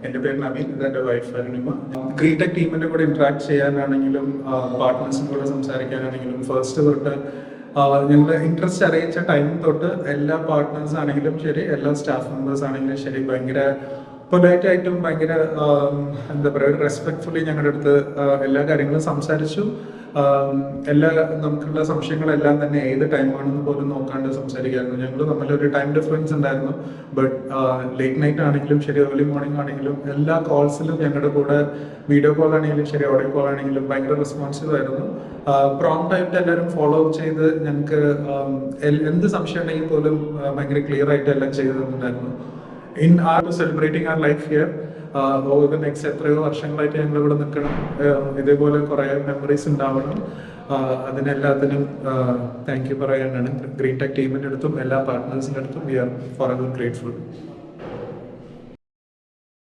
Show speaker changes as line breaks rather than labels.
എൻ്റെ പേര് നവീൻ, ഇതെൻ്റെ വൈഫ് അരുണിമ. ഗ്രീൻ ടെക് ടീമിൻ്റെ കൂടെ ഇൻട്രാക്ട് ചെയ്യാനാണെങ്കിലും പാർട്ട്നേഴ്സിൻ്റെ കൂടെ സംസാരിക്കാനാണെങ്കിലും ഫസ്റ്റ് തൊട്ട് ഞങ്ങൾ ഇൻട്രസ്റ്റ് അറിയിച്ച ടൈം തൊട്ട് എല്ലാ പാർട്ട്നേഴ്സ് ആണെങ്കിലും ശരി, എല്ലാ സ്റ്റാഫ് മെമ്പേഴ്സ് ആണെങ്കിലും ശരി, ഭയങ്കര പൊലൈറ്റായിട്ടും ഭയങ്കര എന്താ പറയുക, റെസ്പെക്ട്ഫുള്ളി ഞങ്ങളുടെ അടുത്ത് എല്ലാ കാര്യങ്ങളും സംസാരിച്ചു. നമുക്കുള്ള സംശയങ്ങളെല്ലാം തന്നെ ഏത് ടൈമാണെന്ന് പോലും നോക്കാണ്ട് സംസാരിക്കായിരുന്നു. ഞങ്ങൾ തമ്മിലൊരു ടൈം ഡിഫറൻസ് ഉണ്ടായിരുന്നു. ബട്ട് ലേറ്റ് നൈറ്റ് ആണെങ്കിലും ശരി, ഏർലി മോർണിംഗ് ആണെങ്കിലും എല്ലാ കോൾസിലും ഞങ്ങളുടെ കൂടെ വീഡിയോ കോൾ ആണെങ്കിലും ശരി, ഓഡിയോ കോൾ ആണെങ്കിലും ഭയങ്കര റെസ്പോൺസീവ് ആയിരുന്നു. പ്രോംപ്റ്റ് ആയിട്ട് എല്ലാവരും ഫോളോ അപ്പ് ചെയ്ത് ഞങ്ങൾക്ക് എന്ത് സംശയം ഉണ്ടെങ്കിൽ പോലും ഭയങ്കര ക്ലിയർ ആയിട്ട് എല്ലാം ചെയ്തു തന്നിട്ടുണ്ടായിരുന്നു. In are celebrating our life here over the next എത്രയോ വർഷങ്ങളായിട്ട് ഞങ്ങൾ ഇവിടെ നിൽക്കണം. ഇതേപോലെ കുറേ മെമ്മറീസ് ഉണ്ടാവണം. അതിനെല്ലാത്തിനും താങ്ക് യു പറയാനാണ് ഗ്രീൻ ടെക് ടീമിൻ്റെ അടുത്തും എല്ലാ പാർട്ട്നേഴ്സിൻ്റെ അടുത്തും we are forever grateful.